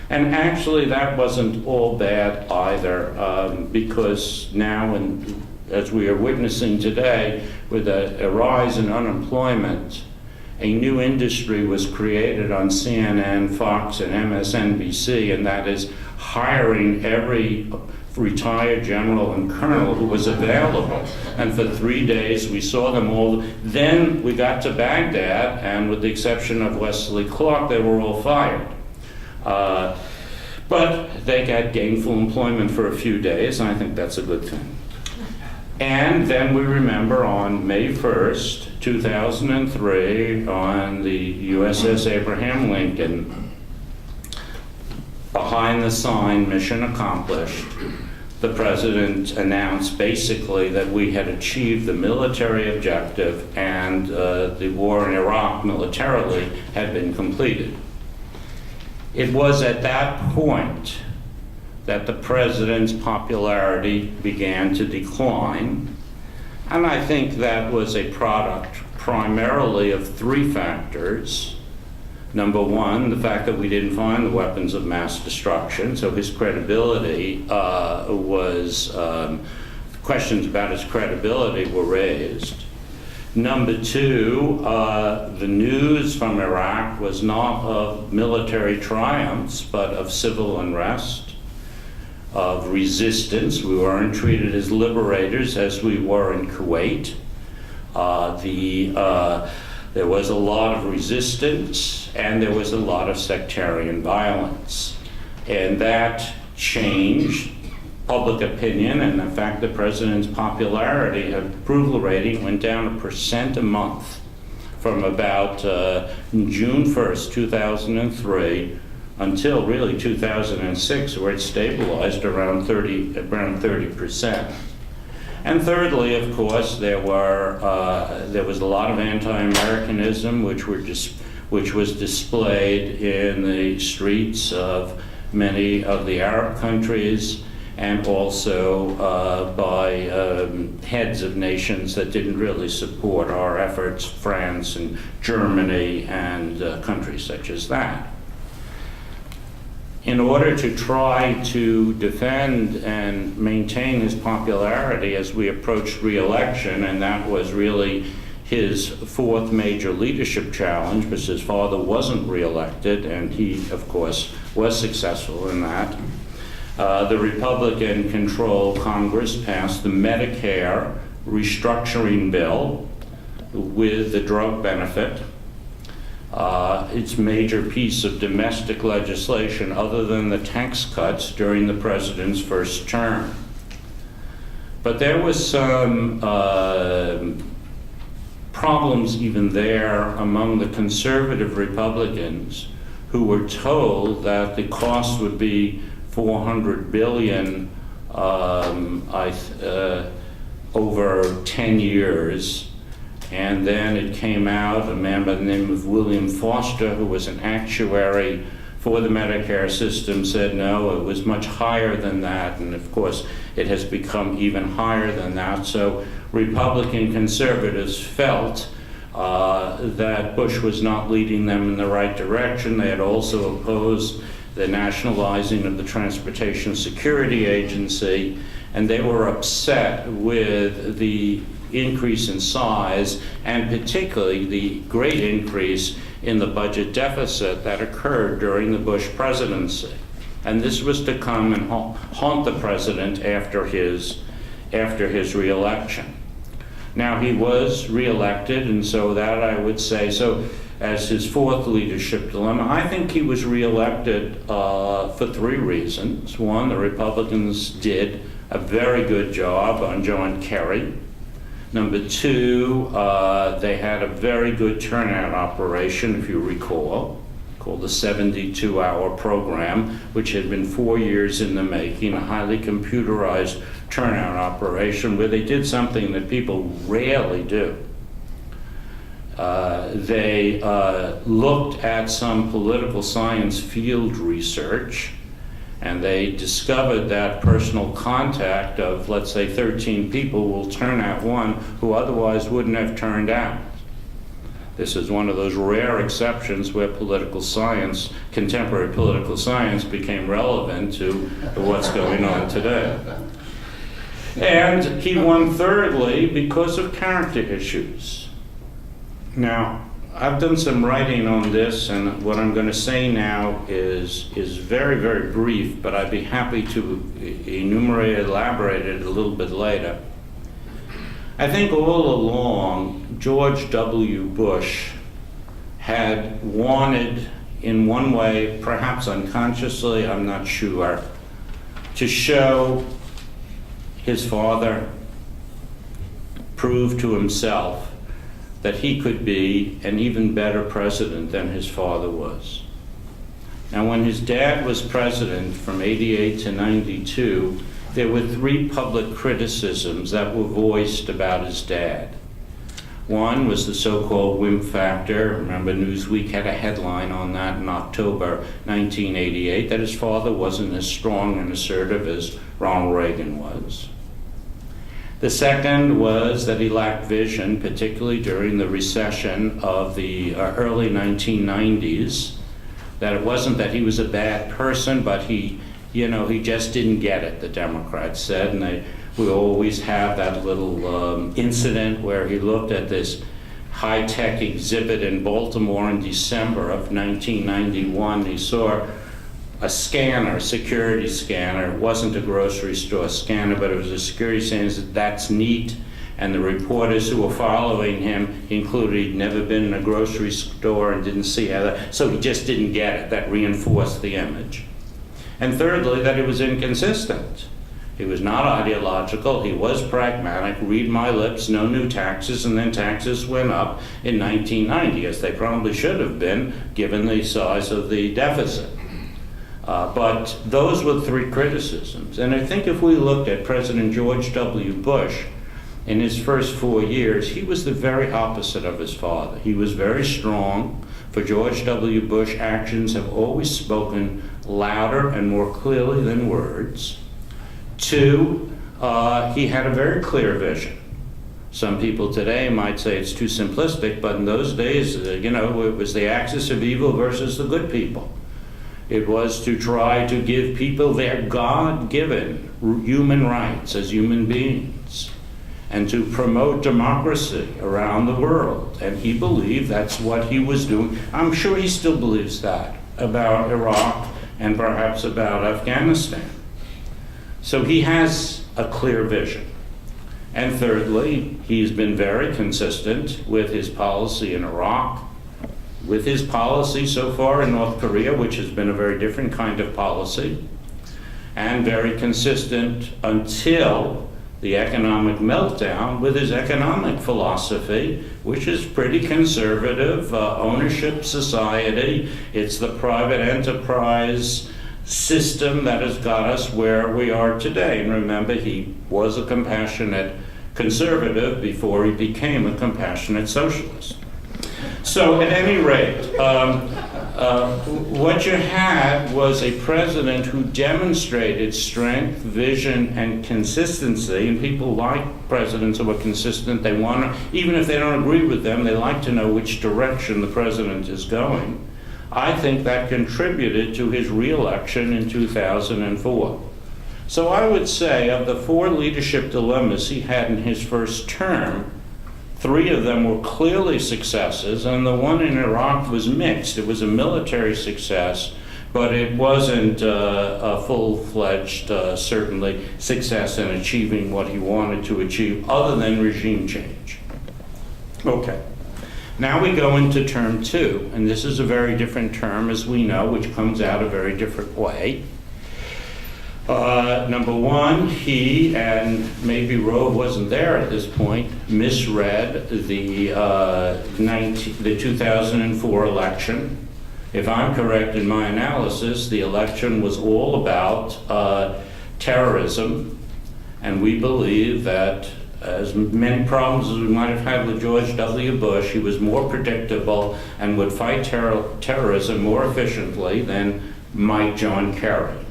And actually, that wasn't all bad either, because now, as we are witnessing today, with a rise in unemployment, a new industry was created on CNN, Fox, and MSNBC, and that is hiring every retired general and colonel who was available. And for 3 days, we saw them all. Then we got to Baghdad, and with the exception of Wesley Clark, they were all fired. But they got gainful employment for a few days, and I think that's a good thing. And then we remember on May 1st, 2003, on the USS Abraham Lincoln, behind the sign, mission accomplished, the president announced basically that we had achieved the military objective and the war in Iraq militarily had been completed. It was at that point that the president's popularity began to decline, and I think that was a product primarily of three factors. Number one, the fact that we didn't find the weapons of mass destruction, so his credibility questions about his credibility were raised. Number two, the news from Iraq was not of military triumphs, but of civil unrest, of resistance. We weren't treated as liberators as we were in Kuwait. There was a lot of resistance, and there was a lot of sectarian violence. And that changed public opinion, and in fact, the president's popularity, approval rating went down 1% a month from about June 1st, 2003, until really 2006, where it stabilized around 30%. And thirdly, of course, there was a lot of anti-Americanism, which was displayed in the streets of many of the Arab countries, and also by heads of nations that didn't really support our efforts, France and Germany and countries such as that. In order to try to defend and maintain his popularity as we approached re-election, and that was really his fourth major leadership challenge, because his father wasn't re-elected, and he, of course, was successful in that. The Republican-controlled Congress passed the Medicare restructuring bill with the drug benefit. Its major piece of domestic legislation other than the tax cuts during the president's first term. But there was some problems even there among the conservative Republicans who were told that the cost would be $400 billion over 10 years. And then it came out, a man by the name of William Foster, who was an actuary for the Medicare system, said no, it was much higher than that. And of course, it has become even higher than that. So Republican conservatives felt that Bush was not leading them in the right direction. They had also opposed the nationalizing of the Transportation Security Agency, and they were upset with the increase in size, and particularly the great increase in the budget deficit that occurred during the Bush presidency. And this was to come and haunt the president after his re-election. Now, he was re-elected, and so that I would say, so as his fourth leadership dilemma, I think he was re-elected for three reasons. One, the Republicans did a very good job on John Kerry. Number two, they had a very good turnout operation, if you recall, called the 72-hour program, which had been 4 years in the making, a highly computerized turnout operation where they did something that people rarely do. They looked at some political science field research, and they discovered that personal contact of, let's say, 13 people will turn out one who otherwise wouldn't have turned out. This is one of those rare exceptions where political science, contemporary political science, became relevant to what's going on today. And he won thirdly because of character issues. Now, I've done some writing on this, and what I'm going to say now is very, very brief, but I'd be happy to elaborate it a little bit later. I think all along, George W. Bush had wanted, in one way, perhaps unconsciously, I'm not sure, to show his father, prove to himself that he could be an even better president than his father was. Now, when his dad was president from 88 to 92, there were 3 public criticisms that were voiced about his dad. One was the so-called wimp factor. Remember, Newsweek had a headline on that in October 1988, that his father wasn't as strong and assertive as Ronald Reagan was. The second was that he lacked vision, particularly during the recession of the early 1990s, that it wasn't that he was a bad person, but he just didn't get it, the Democrats said, and we always have that little incident where he looked at this high-tech exhibit in Baltimore in December of 1991. He saw a scanner, a security scanner. It wasn't a grocery store scanner, but it was a security scanner. That's neat. And the reporters who were following him included he'd never been in a grocery store and didn't see how that, so he just didn't get it. That reinforced the image. And thirdly, that he was inconsistent. He was not ideological, he was pragmatic, read my lips, no new taxes, and then taxes went up in 1990, as they probably should have been, given the size of the deficit. But those were 3 criticisms. And I think if we looked at President George W. Bush in his first 4 years, he was the very opposite of his father. He was very strong. For George W. Bush, actions have always spoken louder and more clearly than words. 2, he had a very clear vision. Some people today might say it's too simplistic, but in those days, it was the axis of evil versus the good people. It was to try to give people their God-given human rights as human beings and to promote democracy around the world. And he believed that's what he was doing. I'm sure he still believes that about Iraq and perhaps about Afghanistan. So he has a clear vision. And thirdly, he's been very consistent with his policy in Iraq, with his policy so far in North Korea, which has been a very different kind of policy, and very consistent until the economic meltdown with his economic philosophy, which is pretty conservative, ownership society. It's the private enterprise system that has got us where we are today. And remember, he was a compassionate conservative before he became a compassionate socialist. So at any rate, what you had was a president who demonstrated strength, vision, and consistency, and people like presidents who are consistent. They want to, even if they don't agree with them, they like to know which direction the president is going. I think that contributed to his re-election in 2004. So I would say of the 4 leadership dilemmas he had in his first term, 3 of them were clearly successes, and the one in Iraq was mixed. It was a military success, but it wasn't a full-fledged, certainly, success in achieving what he wanted to achieve, other than regime change. Okay. Now we go into term 2, and this is a very different term, as we know, which comes out a very different way. Number 1, he, and maybe Rove wasn't there at this point, misread the 2004 election. If I'm correct in my analysis, the election was all about terrorism, and we believe that as many problems as we might have had with George W. Bush, he was more predictable and would fight terrorism more efficiently than might John Kerry.